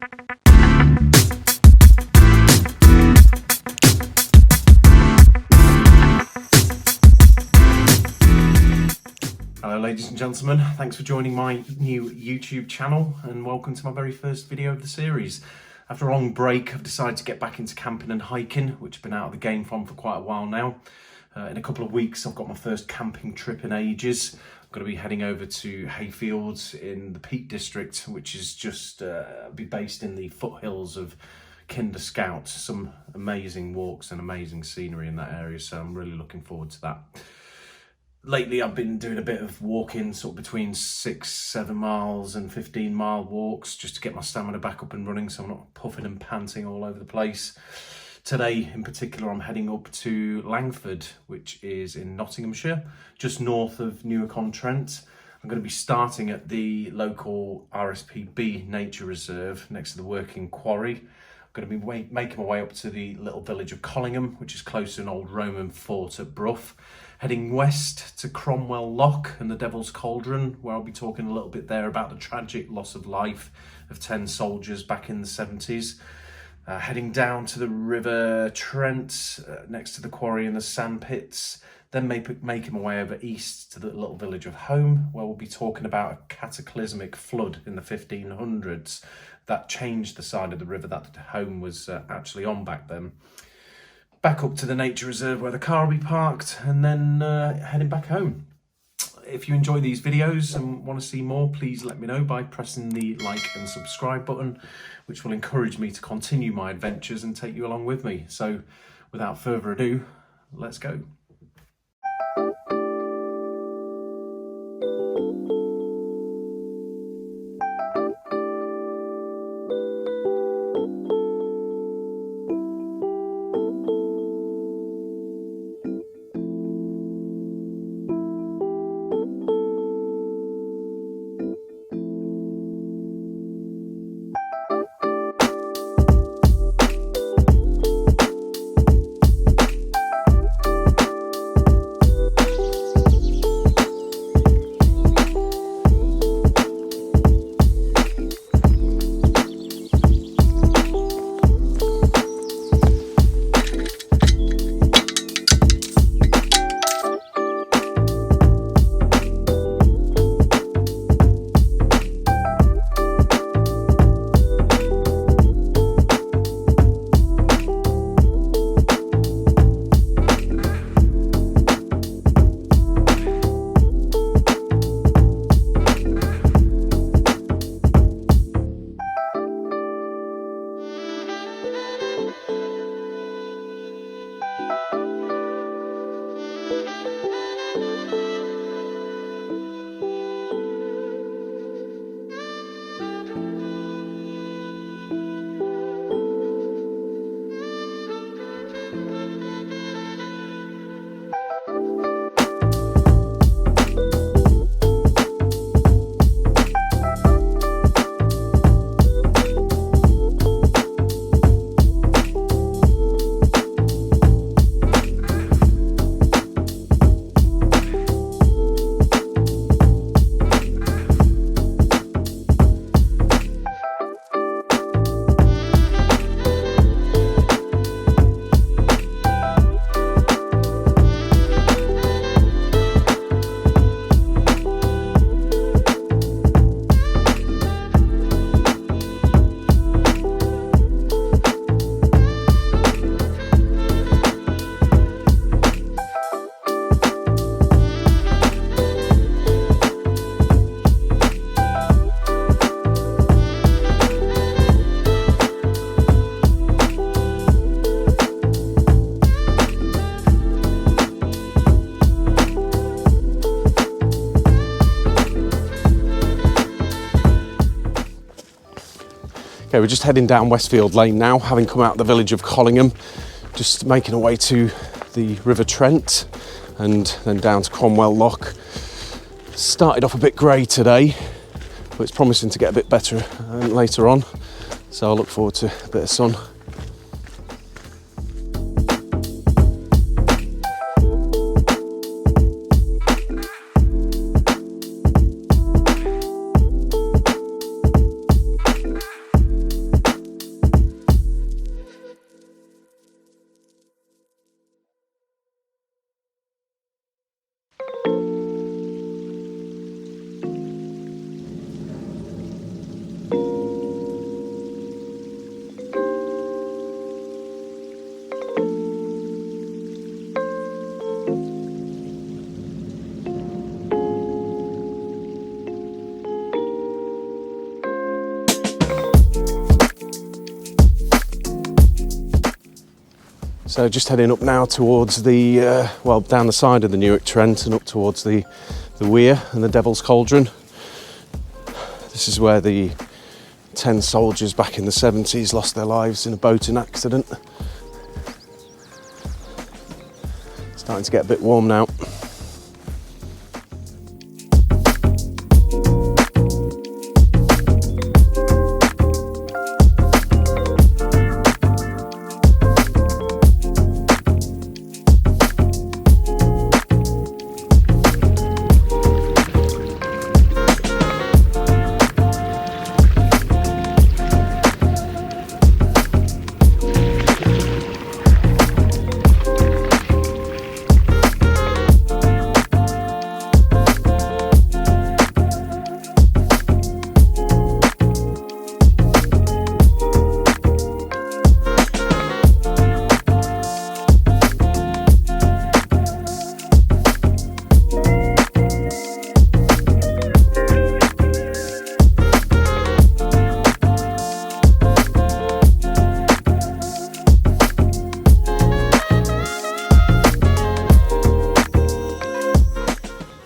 Hello ladies and gentlemen, thanks for joining my new YouTube channel and welcome to my very first video of the series. After a long break, I've decided to get back into camping and hiking, which I've been out of the game from for quite a while now. In a couple of weeks I've got my first camping trip in ages. I'm going to be heading over to Hayfields in the Peak District, which is just be based in the foothills of Kinder Scout. Some amazing walks and amazing scenery in that area, so I'm really looking forward to that. Lately I've been doing a bit of walking, sort of between 6-7 miles and 15-mile walks, just to get my stamina back up and running so I'm not puffing and panting all over the place. Today in particular I'm heading up to Langford, which is in Nottinghamshire, just north of Newark-on-Trent. I'm going to be starting at the local RSPB nature reserve next to the working Quarry. I'm going to be making my way up to the little village of Collingham, which is close to an old Roman fort at Brough. Heading west to Cromwell Lock and the Devil's Cauldron, where I'll be talking a little bit there about the tragic loss of life of 10 soldiers back in the 70s. Heading down to the River Trent, next to the quarry and the sandpits. Then making my way over east to the little village of Home, where we'll be talking about a cataclysmic flood in the 1500s that changed the side of the river that Home was actually on back then. Back up to the nature reserve where the car will be parked, and then heading back home. If you enjoy these videos and want to see more, please let me know by pressing the like and subscribe button, which will encourage me to continue my adventures and take you along with me. So without further ado, let's go. Okay, we're just heading down Westfield Lane now, having come out of the village of Collingham, just making our way to the River Trent and then down to Cromwell Lock. Started off a bit grey today, but it's promising to get a bit better later on, so I look forward to a bit of sun. So just heading up now towards the, well, down the side of the Newark Trent and up towards the Weir and the Devil's Cauldron. This is where the 10 soldiers back in the 70s lost their lives in a boating accident. Starting to get a bit warm now.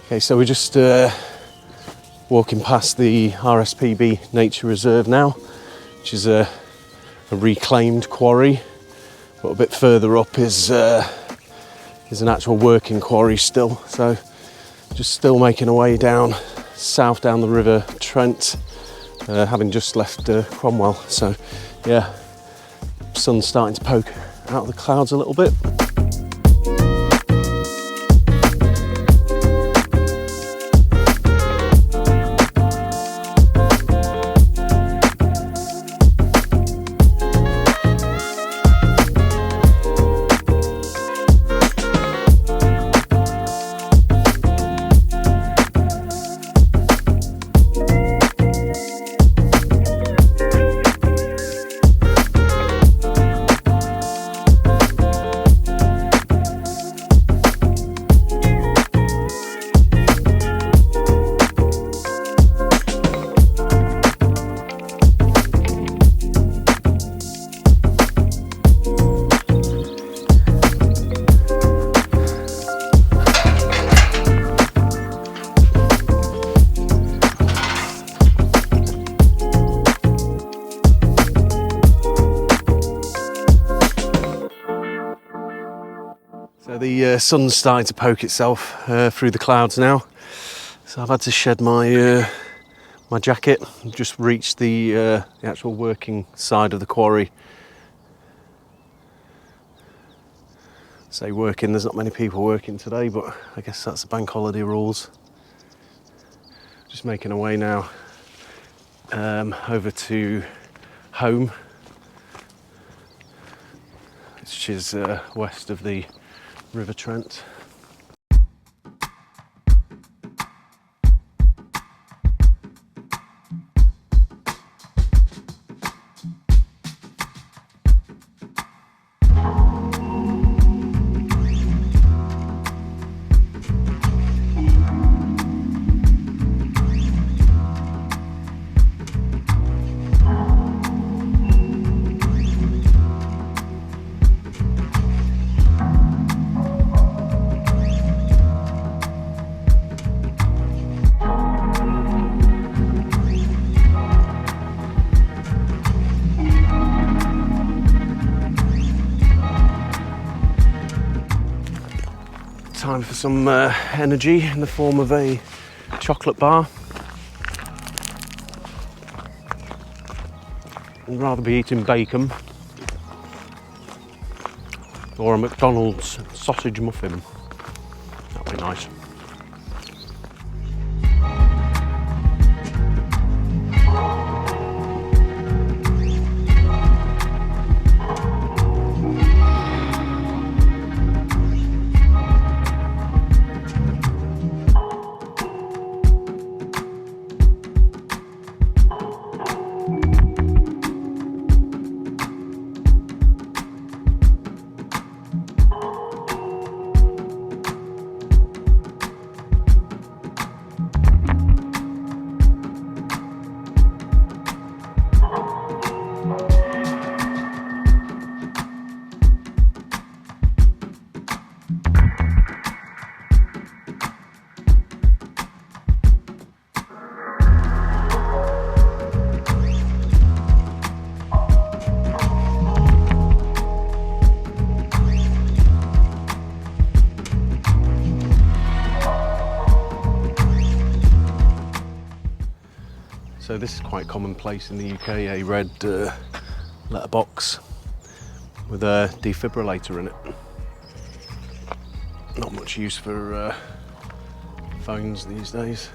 Okay, so we're just walking past the RSPB Nature Reserve now, which is a reclaimed quarry. But a bit further up is an actual working quarry still. So just still making our way down south down the River Trent, having just left Cromwell. So yeah, sun's starting to poke out of the clouds a little bit. So the sun's starting to poke itself through the clouds now. So I've had to shed my my jacket. I've just reached the actual working side of the quarry. Say working, there's not many people working today, but I guess that's the bank holiday rules. Just making our way now over to home, which is west of the River Trent. Time for some energy in the form of a chocolate bar. I'd rather be eating bacon or a McDonald's sausage muffin. That'd be nice. So this is quite commonplace in the UK, a red letterbox with a defibrillator in it. Not much use for phones these days.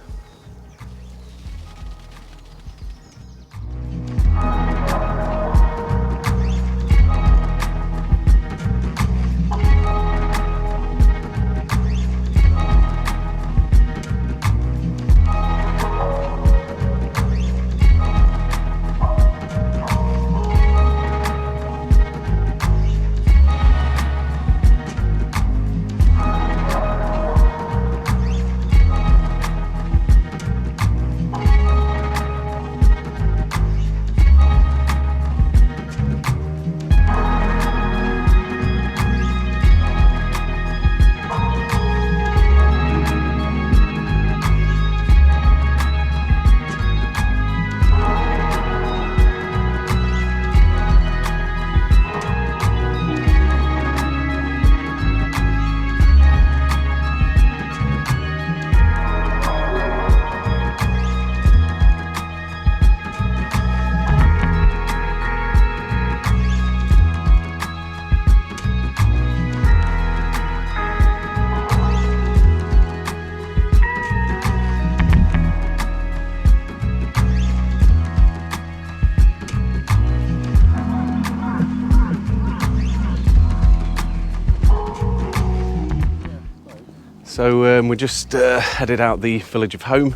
So we just headed out the village of Home.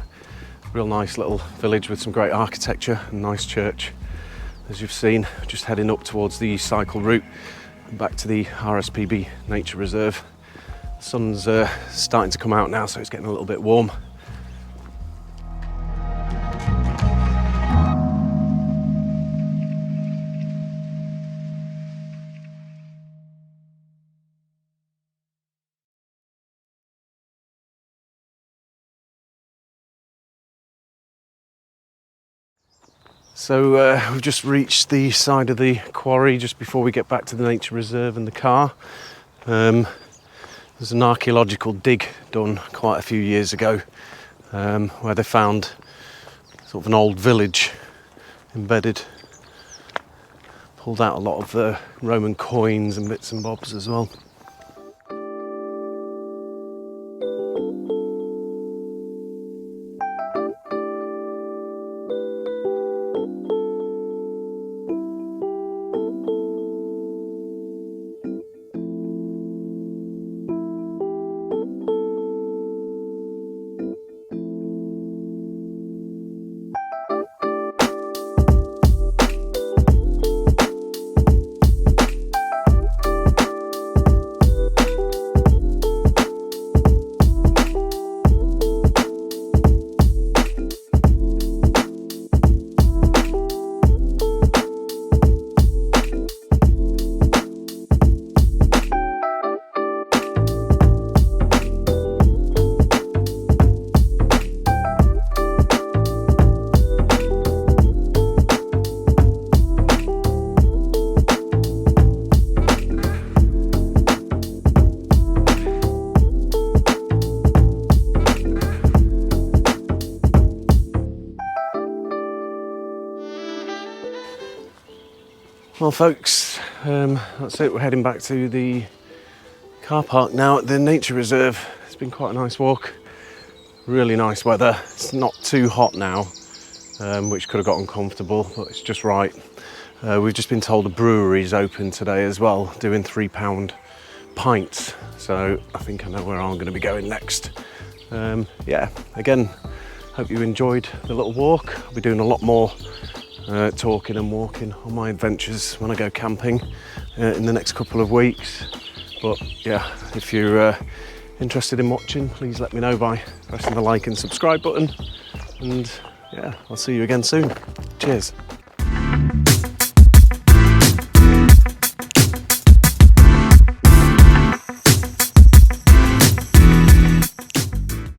Real nice little village with some great architecture and nice church. As you've seen, just heading up towards the cycle route and back to the RSPB Nature Reserve. The sun's starting to come out now, so it's getting a little bit warm. So we've just reached the side of the quarry just before we get back to the nature reserve and the car. There's an archaeological dig done quite a few years ago where they found sort of an old village embedded. Pulled out a lot of Roman coins and bits and bobs as well. Well folks, that's it. We're heading back to the car park now at the nature reserve. It's been quite a nice walk, really nice weather. It's not too hot now, which could have got uncomfortable, but it's just right. We've just been told the brewery's open today as well, doing £3 pints, so I think I know where I'm going to be going next. Yeah, again, hope you enjoyed the little walk. I'll be doing a lot more talking and walking on my adventures when I go camping in the next couple of weeks. But yeah, if you're interested in watching, please let me know by pressing the like and subscribe button, and yeah, I'll see you again soon. Cheers.